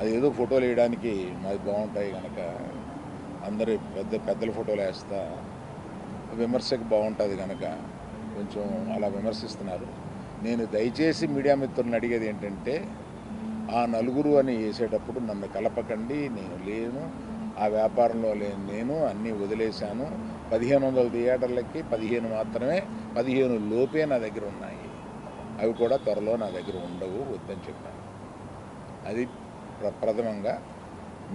అదేదో ఫోటోలు వేయడానికి మాది బాగుంటాయి కనుక అందరు పెద్దల ఫోటోలు వేస్తా విమర్శకు బాగుంటుంది కనుక కొంచెం అలా విమర్శిస్తున్నారు. నేను దయచేసి మీడియా మిత్రులను అడిగేది ఏంటంటే, ఆ నలుగురు అని వేసేటప్పుడు నన్ను కలపకండి. నేను లేను, ఆ వ్యాపారంలో లేను, నేను అన్నీ వదిలేశాను. 1500 థియేటర్లకి 15 మాత్రమే, 15 లోపే నా దగ్గర ఉన్నాయి. అవి కూడా త్వరలో నా దగ్గర ఉండవు, వద్దని చెప్పాను. అది ప్రథమంగా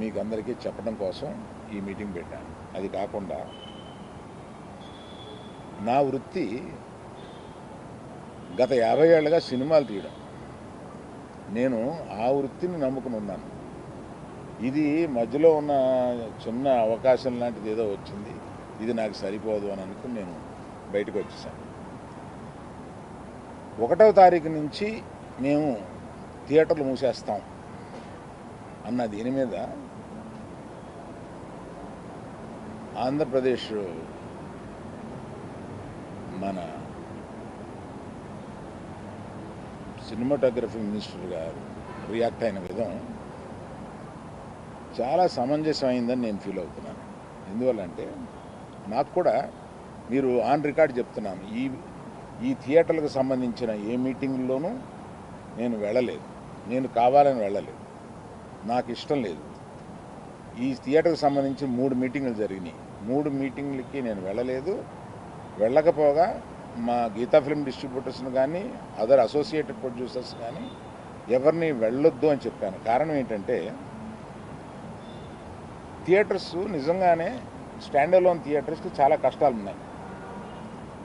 మీకు అందరికీ చెప్పడం కోసం ఈ మీటింగ్ పెట్టాను. అది కాకుండా నా వృత్తి గత 50 ఏళ్ళుగా సినిమాలు తీయడం. నేను ఆ వృత్తిని నమ్ముకుని ఉన్నాను. ఇది మధ్యలో ఉన్న చిన్న అవకాశం లాంటిది ఏదో వచ్చింది, ఇది నాకు సరిపోదు అని అనుకుని నేను బయటకు వచ్చేసాను. 1వ తారీఖు నుంచి మేము థియేటర్లు మూసేస్తాం అన్న దీని మీద ఆంధ్రప్రదేశ్ మన సినిమాటోగ్రఫీ మినిస్టర్ గారు రియాక్ట్ అయిన విధం చాలా సమంజసమైందని నేను ఫీల్ అవుతున్నాను. ఎందువల్లంటే నాకు కూడా మీరు ఆన్ రికార్డ్ చెప్తున్నాను, ఈ థియేటర్లకు సంబంధించిన ఏ మీటింగ్లోనూ నేను వెళ్ళలేదు. నేను కావాలని వెళ్ళలేదు, నాకు ఇష్టం లేదు. ఈ థియేటర్కి సంబంధించి 3 మీటింగులు జరిగినాయి. 3 మీటింగ్లకి నేను వెళ్ళలేదు. వెళ్ళకపోగా మా గీతా ఫిల్మ్ డిస్ట్రిబ్యూటర్స్ని కానీ అదర్ అసోసియేటెడ్ ప్రొడ్యూసర్స్ కానీ ఎవరిని వెళ్ళొద్దు అని చెప్పాను. కారణం ఏంటంటే, థియేటర్స్ నిజంగానే స్టాండ్ అలోన్ థియేటర్స్కి చాలా కష్టాలు ఉన్నాయి.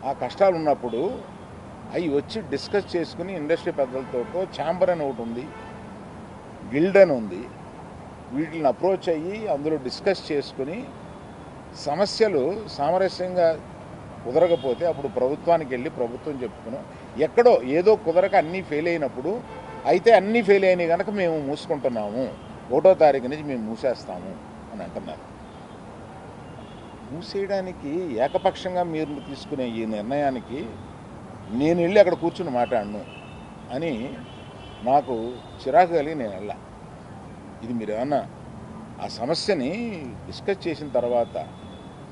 ఆ కష్టాలు ఉన్నప్పుడు అవి వచ్చి డిస్కస్ చేసుకుని ఇండస్ట్రీ పెద్దలతో ఛాంబర్ అని ఒకటి ఉంది, గిల్డ్ అని ఉంది, వీటిని అప్రోచ్ అయ్యి అందులో డిస్కస్ చేసుకుని సమస్యలు సామరస్యంగా కుదరకపోతే అప్పుడు ప్రభుత్వానికి వెళ్ళి ప్రభుత్వం చెప్పుకున్నాం. ఎక్కడో ఏదో కుదరక అన్నీ ఫెయిల్ అయినప్పుడు, అయితే అన్నీ ఫెయిల్ అయినాయి కనుక మేము మూసుకుంటున్నాము, 1వ తారీఖు నుంచి మేము మూసేస్తాము అని అంటున్నారు. మూసేయడానికి ఏకపక్షంగా మీరు తీసుకునే ఈ నిర్ణయానికి నేను వెళ్ళి అక్కడ కూర్చుని మాట్లాడను అని నాకు చిరాకు కలిగి నేను వెళ్ళా. ఇది మీరు ఏమన్నా ఆ సమస్యని డిస్కస్ చేసిన తర్వాత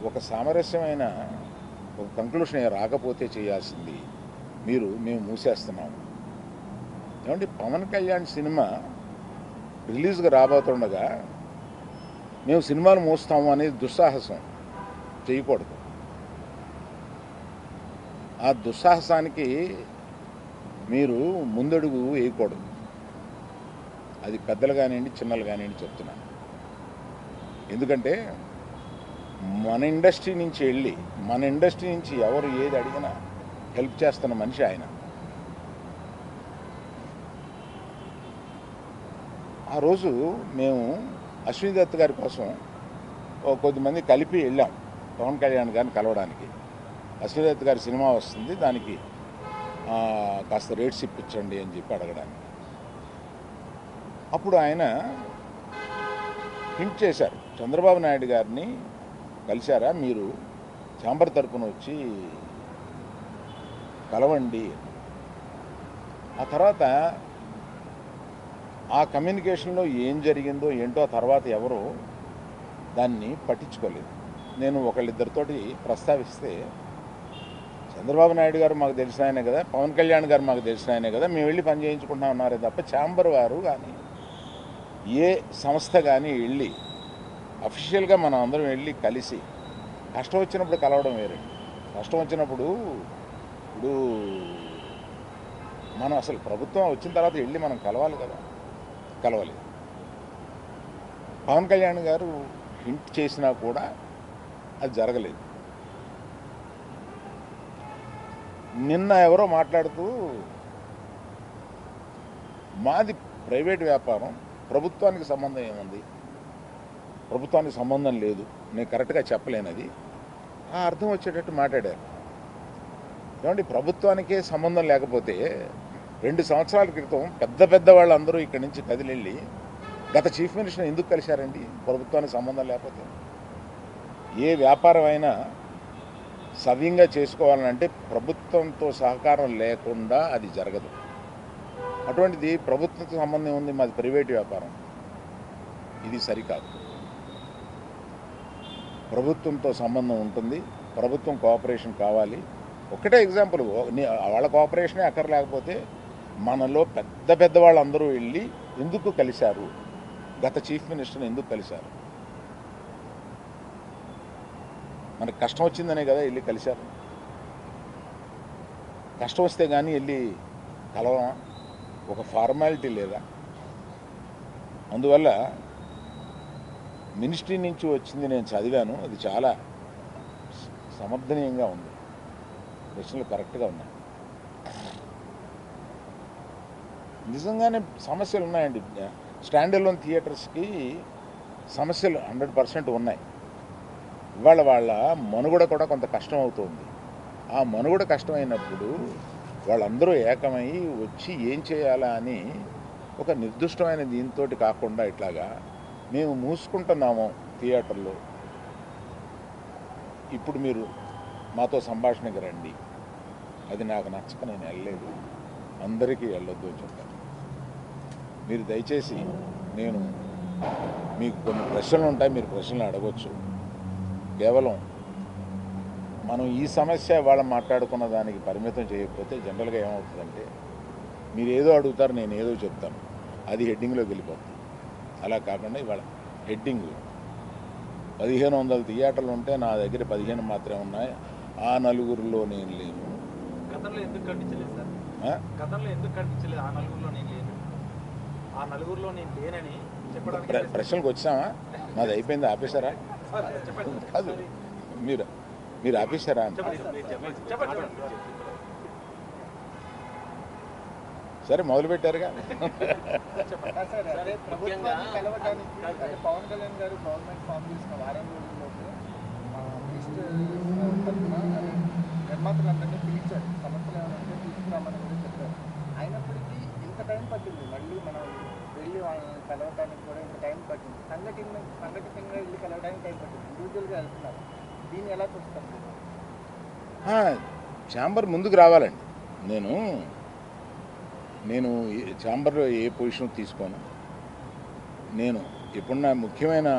ఒక సామరస్యమైన ఒక కంక్లూషన్ రాకపోతే చేయాల్సింది మేము మూసేస్తున్నాము. ఏమంటే పవన్ కళ్యాణ్ సినిమా రిలీజ్గా రాబోతుండగా మేము సినిమాలు మోస్తాము అనేది దుస్సాహసం చేయకూడదు. ఆ దుస్సాహసానికి మీరు ముందడుగు వేయకూడదు. అది పెద్దలు కానివ్వండి, చిన్నలు కానివ్వండి చెప్తున్నాను. ఎందుకంటే మన ఇండస్ట్రీ నుంచి వెళ్ళి మన ఇండస్ట్రీ నుంచి ఎవరు ఏది అడిగినా హెల్ప్ చేస్తున్న మనిషి ఆయన. ఆ రోజు మేము అశ్విని దత్ గారి కోసం కొద్దిమంది కలిపి వెళ్ళాం పవన్ కళ్యాణ్ గారిని కలవడానికి. అశ్విని దత్ గారి సినిమా వస్తుంది, దానికి కాస్త రేట్స్ ఇప్పించండి అని చెప్పి అడగడానికి. అప్పుడు ఆయన హింట్ చేశారు, చంద్రబాబు నాయుడు గారిని కలిశారా, మీరు ఛాంబర్ తరపున వచ్చి కలవండి. ఆ తర్వాత ఆ కమ్యూనికేషన్లో ఏం జరిగిందో ఏంటో ఆ తర్వాత ఎవరు దాన్ని పట్టించుకోలేదు. నేను ఒకళ్ళిద్దరితోటి ప్రస్తావిస్తే, చంద్రబాబు నాయుడు గారు మాకు తెలిసిన ఆయనే కదా, పవన్ కళ్యాణ్ గారు మాకు తెలిసిన ఆయనే కదా, మేము వెళ్ళి పని చేయించుకుంటున్నాం అన్నారే తప్ప ఛాంబర్ వారు కానీ ఏ సంస్థ కానీ వెళ్ళి అఫీషియల్గా మనం అందరం వెళ్ళి కలిసి కష్టం వచ్చినప్పుడు కలవడం వేరే. కష్టం వచ్చినప్పుడు ఇప్పుడు మనం అసలు ప్రభుత్వం వచ్చిన తర్వాత వెళ్ళి మనం కలవాలి కదా, కలవలేదు. పవన్ కళ్యాణ్ గారు హింట్ చేసినా కూడా అది జరగలేదు. నిన్న ఎవరో మాట్లాడుతూ, మాది ప్రైవేట్ వ్యాపారం, ప్రభుత్వానికి సంబంధం ఏముంది, ప్రభుత్వానికి సంబంధం లేదు, నేను కరెక్ట్గా చెప్పలేనది, ఆ అర్థం వచ్చేటట్టు మాట్లాడారు. ఏమండి, ప్రభుత్వానికే సంబంధం లేకపోతే 2 సంవత్సరాల క్రితం పెద్ద వాళ్ళందరూ ఇక్కడి నుంచి కదిలిళ్ళి గత చీఫ్ మినిస్టర్ ఎందుకు కలిశారండి? ప్రభుత్వానికి సంబంధం లేకపోతే. ఏ వ్యాపారం అయినా సవ్యంగా చేసుకోవాలంటే ప్రభుత్వంతో సహకారం లేకుండా అది జరగదు. అటువంటిది ప్రభుత్వంతో సంబంధం ఉంది, మాది ప్రైవేట్ వ్యాపారం. ఇది సరికాదు. ప్రభుత్వంతో సంబంధం ఉంటుంది, ప్రభుత్వం కోఆపరేషన్ కావాలి. ఒకటే ఎగ్జాంపుల్, వాళ్ళ కోఆపరేషనే అక్కర్లేకపోతే మనలో పెద్ద పెద్ద వాళ్ళందరూ వెళ్ళి ఎందుకు కలిశారు, గత చీఫ్ మినిస్టర్ని ఎందుకు కలిశారు? మనకు కష్టం వచ్చిందనే కదా వెళ్ళి కలిశారు. కష్టం వస్తే కానీ వెళ్ళి కలవమా? ఒక ఫార్మాలిటీ లేదా? అందువల్ల మినిస్ట్రీ నుంచి వచ్చింది నేను చదివాను, అది చాలా సమర్థనీయంగా ఉంది, ప్రశ్నలు కరెక్ట్గా ఉన్నాయి. నిజంగానే సమస్యలు ఉన్నాయండి. స్టాండ్ అలోన్ థియేటర్స్కి సమస్యలు 100% ఉన్నాయి. ఇవాళ వాళ్ళ మనుగడ కూడా కొంత కష్టం అవుతుంది. ఆ మనుగడ కష్టమైనప్పుడు వాళ్ళందరూ ఏకమై వచ్చి ఏం చేయాలా అని ఒక నిర్దిష్టమైన దీంతో కాకుండా ఇట్లాగా మేము మూసుకుంటున్నాము థియేటర్లో, ఇప్పుడు మీరు మాతో సంభాషణకి రండి, అది నాకు నచ్చక నేను వెళ్ళలేదు, అందరికీ వెళ్ళొద్దు అని చెప్పాను. మీరు దయచేసి, నేను మీకు కొన్ని ప్రశ్నలు ఉంటాయి, మీరు ప్రశ్నలు అడగవచ్చు. కేవలం మనం ఈ సమస్య ఇవాళ మాట్లాడుకున్న దానికి పరిమితం చేయకపోతే జనరల్గా ఏమవుతుందంటే మీరు ఏదో అడుగుతారు, నేను ఏదో చెప్తాను, అది హెడ్డింగ్లోకి వెళ్ళిపోతుంది. అలా కాకుండా ఇవాళ హెడ్డింగ్ 1500 థియేటర్లు ఉంటే నా దగ్గర 15 మాత్రమే ఉన్నాయి, ఆ నలుగురిలో నేను లేను. గతంలో ఎందుకు కనిపించలేదు సార్? గతంలో ఎందుకు కనిపించలేదు ఆ నలుగురిలో నేను లేను, ఆ నలుగురిలో నేను లేనని చెప్పడానికి? ప్రశ్నలకు వచ్చామా? నాది అయిపోయింది, ఆపేశారా? కాదు, మీరు ఆపేశారా? సరే, మొదలుపెట్టారుగా. ప్రభుత్వాన్ని కలవడానికి పవన్ కళ్యాణ్ గారు గవర్నమెంట్ ఫామ్ చేసిన వారం రోజుల్లోపు నిర్మాతలందరినీ పిలిచారు, సమస్యలు ఏమంటే తీసుకురామని కూడా చెప్పారు. అయినప్పటికీ ఇంత టైం పట్టింది, మళ్ళీ మనం వెళ్ళి వాళ్ళని కలవడానికి కూడా ఇంత టైం పట్టింది. సంఘటితంగా వెళ్ళి కలవడానికి టైం పట్టింది, ఇండివిజువల్గా వెళ్తున్నారు. దీన్ని ఎలా చూస్తారు? ఛాంబర్ ముందుకు రావాలండి. నేను ఛాంబర్లో ఏ పొజిషన్ తీసుకోను. నేను ఎప్పుడన్నా ముఖ్యమైన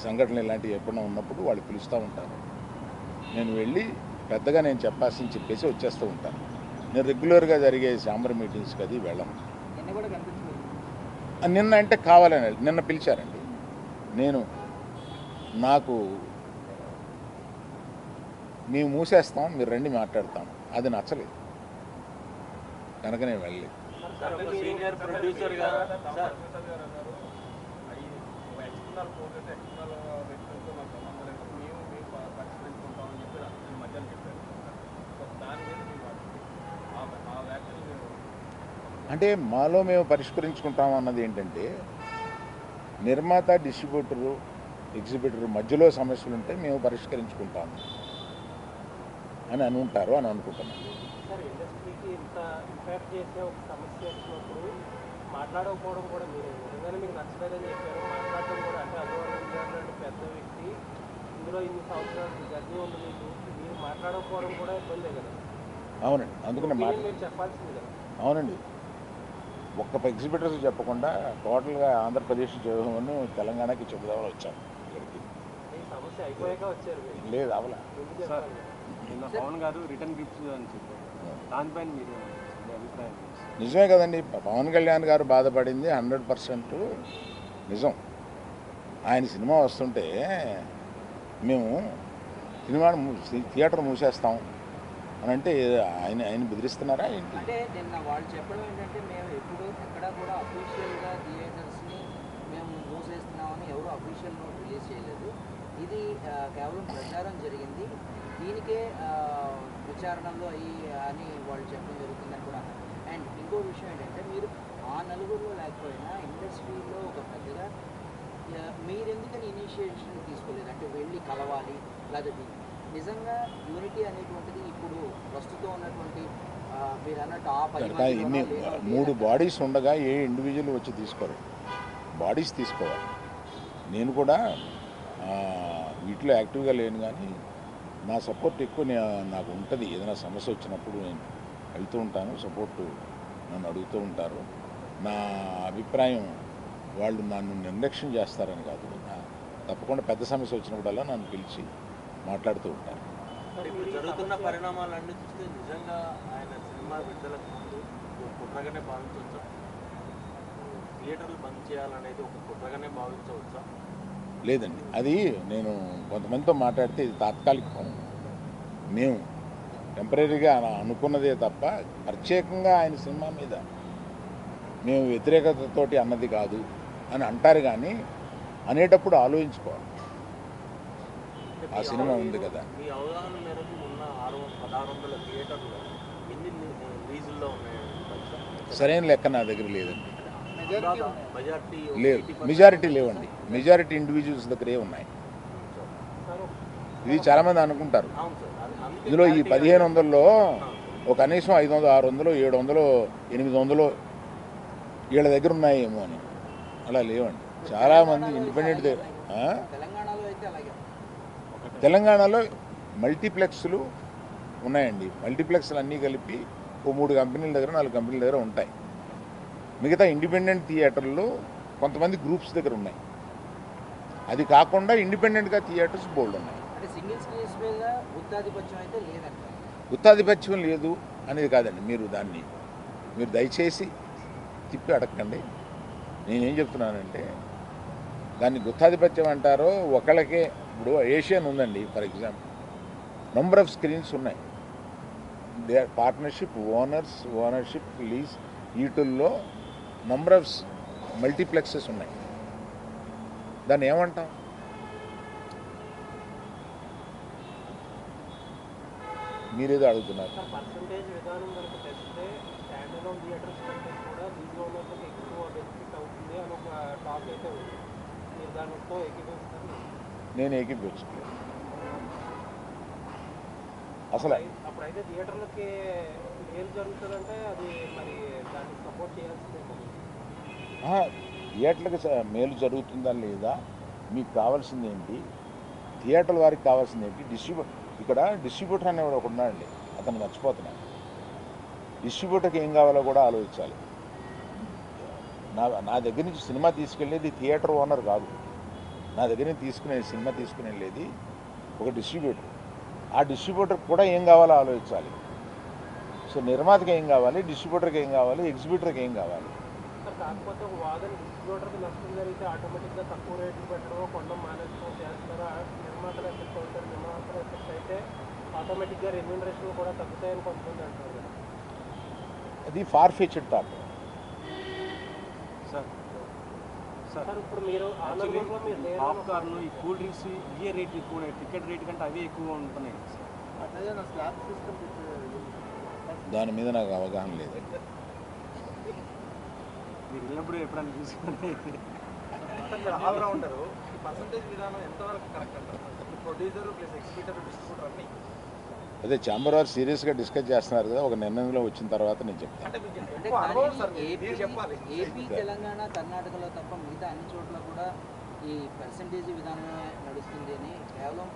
సంఘటనలు ఇలాంటివి ఎప్పుడన్నా ఉన్నప్పుడు వాళ్ళు పిలుస్తూ ఉంటారు, నేను వెళ్ళి పెద్దగా నేను చెప్పేసి వచ్చేస్తూ ఉంటాను. నేను రెగ్యులర్గా జరిగే ఛాంబర్ మీటింగ్స్కి అది వెళ్ళను. నిన్న అంటే కావాలని నిన్న పిలిచారండి. మేము మూసేస్తాం, మీరు రండి మాట్లాడతాం, అది నచ్చలేదు కనుక నేను వెళ్ళలేదు. సీనియర్ ప్రొడ్యూసర్గా అంటే మాలో మేము పరిష్కరించుకుంటాం అన్నది ఏంటంటే, నిర్మాత, డిస్ట్రిబ్యూటరు, ఎగ్జిబిటరు మధ్యలో సమస్యలు ఉంటే మేము పరిష్కరించుకుంటాము అని అనుకుంటారు అని అనుకుంటున్నాను. సార్, ఇండస్ట్రీకి ఇంత ఇంపాక్ట్ చేసే ఒక సమస్య వచ్చినప్పుడు మాట్లాడకపోవడం కూడా, మీరు నిజంగానే మీకు నచ్చలేదని చెప్పారు, మాట్లాడటం కూడా, అంటే అగౌరవం లాంటి పెద్ద వ్యక్తి ఇందులో ఇన్ని సంవత్సరాలు జర్నీ ఉంది, మీరు మాట్లాడకపోవడం కూడా ఇబ్బందే కదా? అవునండి, అందుకనే మీరు చెప్పాల్సింది కదా. అవునండి, ఒక్క ఎగ్జిబిటర్స్ చెప్పకుండా టోటల్గా ఆంధ్రప్రదేశ్ చేయమని తెలంగాణకి చెబుదామని వచ్చాను ఇక్కడికి. ఈ సమస్య అయిపోయాక వచ్చారు? లేదు, అవలా. పవన్ గారు రిటర్న్ గిఫ్ట్స్ అని చెప్పారు, దానిపైన మీరు అభిప్రాయం? నిజమే కదండి, పవన్ కళ్యాణ్ గారు బాధపడింది 100% నిజం. ఆయన సినిమా వస్తుంటే మేము థియేటర్ మూసేస్తాం అని అంటే ఆయన బెదిరిస్తున్నారా ఏంటి? అంటే నిన్న వాళ్ళు చెప్పడం ఏంటంటే, మేము ఎప్పుడు ఎక్కడా కూడా అఫీషియల్గా థియేటర్స్ని మేము మూసేస్తున్నామని ఎవరు అఫీషియల్ నోట్ రిలీజ్ చేయలేదు, ఇది కేవలం ప్రచారం జరిగింది, దీనికే విచారణలో అని వాళ్ళు చెప్పడం జరుగుతుందని కూడా. అండ్ ఇంకో విషయం ఏంటంటే, మీరు ఆ నలుగురిలో లేకపోయినా ఇండస్ట్రీలో ఒక పెద్దగా మీరు ఎందుకని ఇనిషియేషన్ తీసుకోలేదు? అంటే వెళ్ళి కలవాలి, లేదా నిజంగా యూనిటీ అనేటువంటిది ఇప్పుడు ప్రస్తుతం ఉన్నటువంటి మీరు అన్నట్టు ఇన్ని 3 బాడీస్ ఉండగా ఏ ఇండివిజువల్ వచ్చి తీసుకోరు, బాడీస్ తీసుకోవాలి. నేను కూడా వీటిలో యాక్టివ్గా లేను, కానీ నా సపోర్ట్ ఎక్కువ నాకు ఉంటుంది. ఏదైనా సమస్య వచ్చినప్పుడు నేను వెళ్తూ ఉంటాను, సపోర్టు నన్ను అడుగుతూ ఉంటారు. నా అభిప్రాయం వాళ్ళు నన్ను నిర్లక్ష్యం చేస్తారని కాదు, తప్పకుండా పెద్ద సమస్య వచ్చినప్పుడల్లా నన్ను పిలిచి మాట్లాడుతూ ఉంటారు. ఇప్పుడు జరుగుతున్న పరిణామాలన్నీ చూస్తే నిజంగా ఆయన సినిమా విడుదలకు ముందు ఒక కుట్రగానే భావించవచ్చా? థియేటర్లు బంద్ చేయాలనేది ఒక కుట్రగానే భావించవచ్చా? లేదండి, అది నేను కొంతమందితో మాట్లాడితే ఇది తాత్కాలికం. మేము టెంపరీగా అనుకున్నదే తప్ప ప్రత్యేకంగా ఆయన సినిమా మీద మేము వ్యతిరేకతతోటి అన్నది కాదు అని అంటారు. కానీ అనేటప్పుడు ఆలోచించుకోవాలి. ఆ సినిమా ఉంది కదా. మీ అవగాహన మేరకు ఉన్న 1600 థియేటర్లు ఎన్ని లీజుల్లో ఉన్నాయి? సరైన లెక్క నా దగ్గర లేదండి. మెజారిటీ లేవు, మెజారిటీ లేవండి. మెజారిటీ ఇండివిజువల్స్ దగ్గరే ఉన్నాయి. ఇది చాలామంది అనుకుంటారు. అవును సార్, ఇందులో ఈ 1500లో ఒక కనీసం 500, 600, 700, 800 వీళ్ళ దగ్గర ఉన్నాయేమో అని. అలా లేవండి. చాలామంది ఇండిపెండెంట్ తెలంగాణలో అయితే అలాగే తెలంగాణలో మల్టీప్లెక్స్లు ఉన్నాయండి. మల్టీప్లెక్స్లు అన్నీ కలిపి ఓ 3 కంపెనీల దగ్గర 4 కంపెనీల దగ్గర ఉంటాయి. మిగతా ఇండిపెండెంట్ థియేటర్లు కొంతమంది గ్రూప్స్ దగ్గర ఉన్నాయి. అది కాకుండా ఇండిపెండెంట్గా థియేటర్స్ బోల్డ్ ఉన్నాయి. అంటే సింగిల్ స్క్రీన్స్ మీద గుత్తాధిపత్యం అయితే లేదంట. గుత్తాధిపత్యం లేదు అనేది కాదండి. మీరు దయచేసి తిప్పి అడగండి. నేనేం చెప్తున్నానంటే దాన్ని గుత్తాధిపత్యం అంటారో ఒకళ్ళకే. ఇప్పుడు ఏషియన్ ఉందండి for example, number of screens ఉన్నాయి. దే పార్ట్నర్షిప్, ఓనర్షిప్, లీజ్, వీటిల్లో నంబర్ ఆఫ్ మల్టీప్లెక్సెస్ ఉన్నాయి. దాన్ని ఏమంటాం? మీరేదో అడుగుతున్నారు. పర్సంటేజ్ విధానం కనుక తెస్తే స్టాండ్ అలోన్ థియేటర్స్ కంటే కూడా లీజ్ ఓనర్లకు ఎక్కువ బెనిఫిట్ అవుతుంది అని ఒక టాక్ అయితే ఉంది. మీరు దానితో ఏకీభవిస్తారు? నేను ఏకీభవించట్లేదు అసలు. అప్పుడైతే థియేటర్లకి మేలు జరుగుతుందంటే అది మరి దాన్ని సపోర్ట్ చేయాల్సిందేమో. థియేటర్లకు మేలు జరుగుతుందా లేదా, మీకు కావాల్సింది ఏంటి, థియేటర్ల వారికి కావాల్సింది ఏంటి? ఇక్కడ డిస్ట్రిబ్యూటర్ అనేవాడు ఒకడు ఉన్నాడండి, అతను మర్చిపోతున్నాను. డిస్ట్రిబ్యూటర్కి ఏం కావాలో కూడా ఆలోచించాలి. నా దగ్గర నుంచి సినిమా తీసుకెళ్ళేది థియేటర్ ఓనర్ కాదు. నా దగ్గర నుంచి సినిమా తీసుకుని వెళ్ళేది ఒక డిస్ట్రిబ్యూటర్. ఆ డిస్ట్రిబ్యూటర్కి కూడా ఏం కావాలో ఆలోచించాలి. సో నిర్మాతకి ఏం కావాలి, డిస్ట్రిబ్యూటర్కి ఏం కావాలి, ఎగ్జిబ్యూటర్కి ఏం కావాలి. కాకపోతే ఒక వాదన డిస్ట్రిబ్యూటర్కి నష్టం జరిగితే ఆటోమేటిక్గా తక్కువ రేట్లు పెట్టడం, కొండం మేనేజ్మెంట్ చేస్తారా, నిర్మాతలు ఎఫెక్ట్ అవుతారు. నిర్మాతలు ఎఫెక్ట్ అయితే ఆటోమేటిక్గా రెమ్యూనరేషన్ కూడా తగ్గుతాయని కొంతమంది అంటారు. అది ఫార్ ఫెచ్డ్ థాట్. సార్ ఇప్పుడు మీరు పాప్కార్న్, ఈ కూల్ డ్రింక్స్ ఇవే రేట్ ఎక్కువ, టికెట్ రేట్ కంటే అవే ఎక్కువ ఉంటున్నాయి. దాని మీద నాకు అవగాహన లేదు. మీరు వెళ్ళినప్పుడు ఎప్పుడైనా చూసుకుంటే ఆల్రౌండరు ఈ పర్సంటేజ్ విధానం ఎంతవరకు కరెక్ట్ అంటారు? ప్రొడ్యూసర్ ప్లస్ ఎగ్జిబ్యూటర్, డిస్ట్రిబ్యూటర్ అన్నీ అదే ఛాంబర్ వారు సీరియస్గా డిస్కస్ చేస్తున్నారు కదా. ఒక నిర్ణయంలో వచ్చిన తర్వాత నేను చెప్తాను. అంటే మీకు అంటే ఎక్కువ అనుభవం సార్, కానీ మీరు చెప్పాలి. ఏపీ, తెలంగాణ, కర్ణాటకలో తప్ప మిగతా అన్ని చోట్ల కూడా ఈ పర్సంటేజ్ విధానమే నడుస్తుంది అని, కేవలం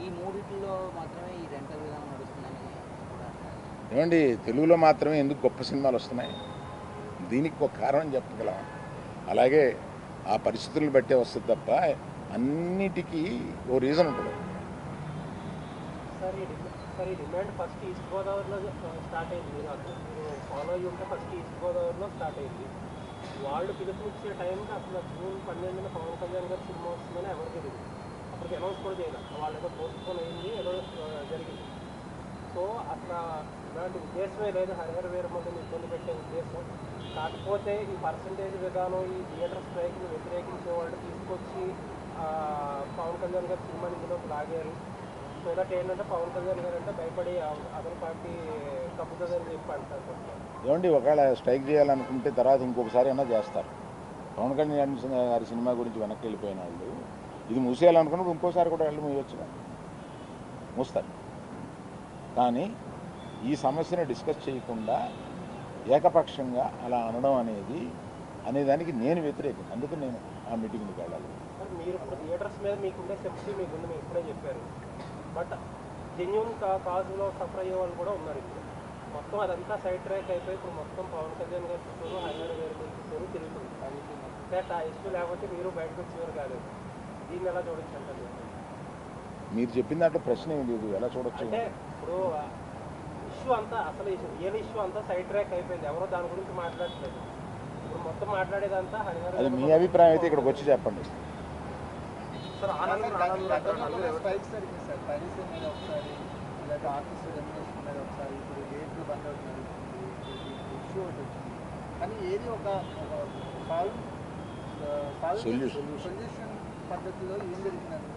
ఈ మూడిట్లో మాత్రమే ఈ రెంటల్ విధానం నడుస్తుందని కూడా అంటారు. ఏమండి, తెలుగులో మాత్రమే ఎందుకు గొప్ప సినిమాలు వస్తున్నాయి? దీనికి ఒక కారణం చెప్పగలం. అలాగే ఆ పరిస్థితులను బట్టే వస్తుంది తప్ప అన్నిటికీ ఓ రీజన్ ఉంటుంది. సార్ ఈ డిమాండ్ ఫస్ట్ ఈస్ట్ గోదావరిలో స్టార్ట్ అయింది. మీరు ఫాలో అయ్యి ఉంటే ఫస్ట్ ఈస్ట్ గోదావరిలో స్టార్ట్ అయింది. వాళ్ళు పిలుపునిచ్చే టైంకి అసలు జూన్ 12న పవన్ కళ్యాణ్ గారు సినిమా వస్తుందని ఎవరికి తెలియదు. అప్పటికి అనౌన్స్ కూడా చేయాలి. వాళ్ళు ఏదో పోస్ట్పోన్ అయింది, ఏదో జరిగింది. సో అసలు ఇలాంటి ఉద్దేశమే లేదు హరిహర వీరమల్లుని ఇబ్బంది పెట్టే ఉద్దేశం. కాకపోతే ఈ పర్సంటేజ్ విధానం, ఈ థియేటర్ స్ట్రైక్ని వ్యతిరేకించే వాళ్ళు తీసుకొచ్చి పవన్ కళ్యాణ్ గారు సినిమాని ఇందులోకి లాగారు. సో దట్ ఏంటంటే పవన్ కళ్యాణ్ గారు అంటే భయపడి అదర్ పార్టీ కప్పుతుందని చెప్పి అంటారు. ఏమండి, ఒకవేళ స్ట్రైక్ చేయాలనుకుంటే తర్వాత ఇంకొకసారి అయినా చేస్తారు. పవన్ కళ్యాణ్ గారి సినిమా గురించి వెనక్కి వెళ్ళిపోయిన వాళ్ళు ఇది మూసేయాలనుకున్నప్పుడు ఇంకోసారి కూడా వెళ్ళి మూయొచ్చుగా, మూస్తారు. కానీ ఈ సమస్యను డిస్కస్ చేయకుండా ఏకపక్షంగా అలా అనడం అనేదానికి నేను వ్యతిరేకం. అందుకు నేను ఆ మీటింగ్కి వెళ్ళాలి. మీరు ఇప్పుడు థియేటర్స్ మీద మీకుండే సెఫ్టీ మీకుంది, మీరు ఇప్పుడే చెప్పారు. బట్ జెన్యున్ కాజులో సఫర్ అయ్యే వాళ్ళు కూడా ఉన్నారు. ఇప్పుడు మొత్తం అదంతా సైడ్ ట్రాక్ అయిపోయి ఇప్పుడు మొత్తం పవన్ కళ్యాణ్ గారి చుట్టూరు, హరిహర వీరమల్లు చుట్టూరు తిరుగుతుంది. ఇన్ఫాక్ట్ ఆ ఇష్యూ లేకపోతే మీరు బయటకు వచ్చేవారు కాదు. దీన్ని ఎలా చూడొచ్చు అంటారు? మీరు చెప్పిన దాంట్లో ప్రశ్న ఏం లేదు, ఎలా చూడొచ్చు? అంటే ఇప్పుడు ఇష్యూ అంతా అసలు రియల్ ఇష్యూ అంతా సైడ్ ట్రాక్ అయిపోయింది, ఎవరో దాని గురించి మాట్లాడట్లేదు. ఇప్పుడు మొత్తం మాట్లాడేదంతా అది మీ అభిప్రాయం అయితే ఇక్కడికి వచ్చి చెప్పండి. సార్ ఆ నలుగురు స్ట్రైక్స్ జరిగింది సార్, పైరసీ మీద ఒకసారి, లేదా ఆర్టిస్ట్ డెమినేషన్ మీద ఒకసారి, ఇప్పుడు గేట్లు బంద్ అవుతున్నారు, ఇష్యూ ఒకటి వచ్చింది. కానీ ఏది ఒక సొల్యూషన్ పద్ధతిలో ఏం జరిగిందని,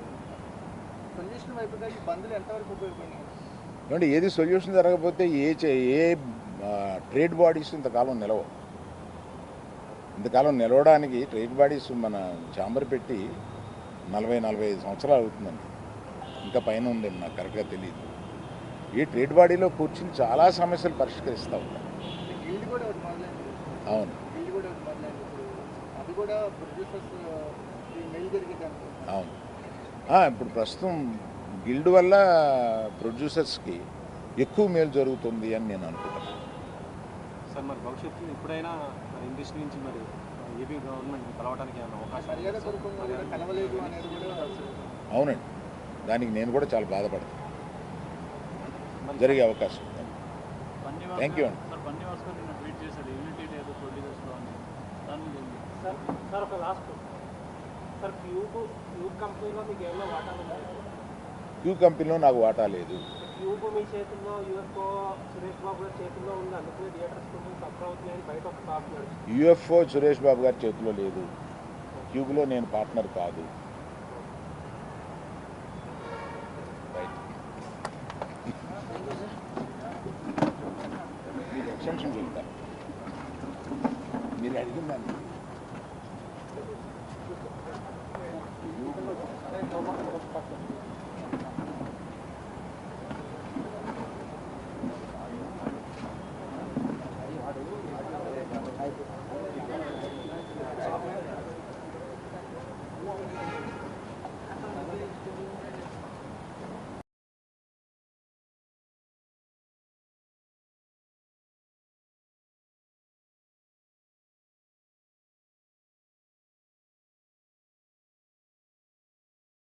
సొల్యూషన్ వైపుగా ఈ బంద్లు ఎంతవరకు ఉపయోగపడినాయి? ఏమంటే ఏది సొల్యూషన్ జరగకపోతే ఏ ట్రేడ్ బాడీస్ ఇంతకాలం నిలవవు. ఇంతకాలం నిలవడానికి ట్రేడ్ బాడీస్ మన ఛాంబర్ పెట్టి 40-45 సంవత్సరాలు అవుతుందండి, ఇంకా పైన ఉందండి, నాకు కరెక్ట్గా తెలియదు. ఈ ట్రేడ్ బాడీలో కూర్చుని చాలా సమస్యలు పరిష్కరిస్తూ ఉంటాం. గిల్డ్ కూడా ఒకటి మొదలైంది. అవును, గిల్డ్ కూడా ఒకటి మొదలైంది. ఇప్పుడు అది కూడా ప్రొడ్యూసర్స్ మెయిల్ జరిగేది అనుకుంటున్నాను. అవును. ఇప్పుడు ప్రస్తుతం గిల్డ్ వల్ల ప్రొడ్యూసర్స్కి ఎక్కువ మేలు జరుగుతుంది అని నేను అనుకుంటున్నాను. సార్ మరి భవిష్యత్తులో ఎప్పుడైనా మరి ఇండస్ట్రీ నుంచి మరి ఏపీ గవర్నమెంట్ కలవడానికి ఏమైనా అవకాశం మర్యాద కొరకుండా కూడా కలవలేదు అనేది కూడా అవునండి, దానికి నేను కూడా చాలా బాధపడతాను. జరిగే అవకాశం ఉంది. థ్యాంక్ యూ అండి. సార్ ఒక లాస్ట్ సార్, క్యూబ్ కంపెనీలో మీకు ఏమైనా వాటా ఉందా? క్యూ కంపెనీలో నాకు వాటా లేదు. క్యూబ్ మీ చేతుల్లో, యూఎఫ్ఓ సురేష్ బాబు గారి చేతుల్లో ఉంది, అందుకనే థియేటర్స్ కొంచెం సఫర్ అవుతున్నాయని బయట ఒక టాక్ నడుస్తుంది. యూఎఫ్ఓ సురేష్ బాబు గారి చేతిలో లేదు, క్యూబ్లో నేను పార్ట్నర్ కాదు. రైట్, మీకు ఎక్స్టెన్షన్ చెప్తాను, మీరు అడిగిందండి.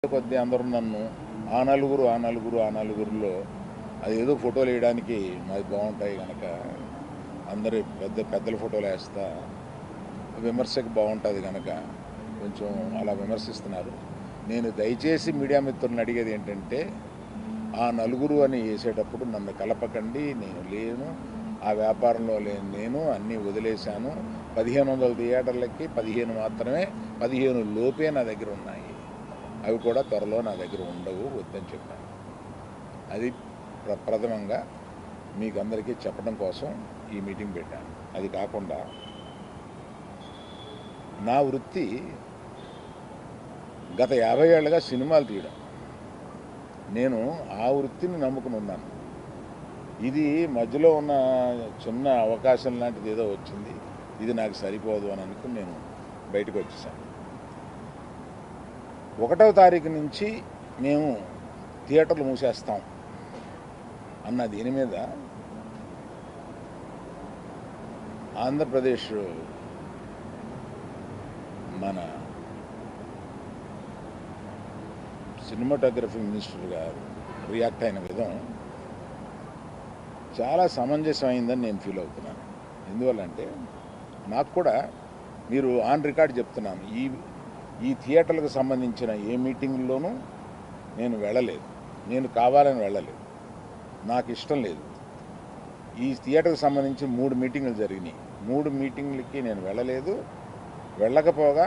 కొద్ది అందరూ నన్ను ఆ నలుగురులో అదేదో ఫోటోలు వేయడానికి మాది బాగుంటాయి కనుక అందరు పెద్దల ఫోటోలు వేస్తా, విమర్శకు బాగుంటుంది కనుక కొంచెం అలా విమర్శిస్తున్నారు. నేను దయచేసి మీడియా మిత్రులను అడిగేది ఏంటంటే, ఆ నలుగురు అని వేసేటప్పుడు నన్ను కలపకండి, నేను లేను, ఆ వ్యాపారంలో లేను, నేను అన్నీ వదిలేశాను. 1500 థియేటర్లకి 15 మాత్రమే, 15 లోపే నా దగ్గర ఉన్నాయి, అవి కూడా త్వరలో నా దగ్గర ఉండవు, వద్దని చెప్పాను. అది ప్రథమంగా మీకు అందరికీ చెప్పడం కోసం ఈ మీటింగ్ పెట్టాను. అది కాకుండా నా వృత్తి గత 50 ఏళ్ళుగా సినిమాలు తీయడం, నేను ఆ వృత్తిని నమ్ముకుని ఉన్నాను. ఇది మధ్యలో ఉన్న చిన్న అవకాశం లాంటిది ఏదో వచ్చింది, ఇది నాకు సరిపోదు అని అనుకుని నేను బయటకు వచ్చేసాను. 1వ తారీఖు నుంచి మేము థియేటర్లు మూసేస్తాం అన్న దీని మీద ఆంధ్రప్రదేశ్ మన సినిమాటోగ్రఫీ మినిస్టర్ గారు రియాక్ట్ అయిన విధం చాలా సమంజసమైందని నేను ఫీల్ అవుతున్నాను. ఎందువల్లంటే నాకు కూడా, మీరు ఆన్ రికార్డ్ చెప్తున్నాను, ఈ థియేటర్లకు సంబంధించిన ఏ మీటింగ్లోనూ నేను వెళ్ళలేదు, నేను కావాలని వెళ్ళలేదు, నాకు ఇష్టం లేదు. ఈ థియేటర్కి సంబంధించి 3 మీటింగులు జరిగినాయి, 3 మీటింగులకి నేను వెళ్ళలేదు. వెళ్ళకపోగా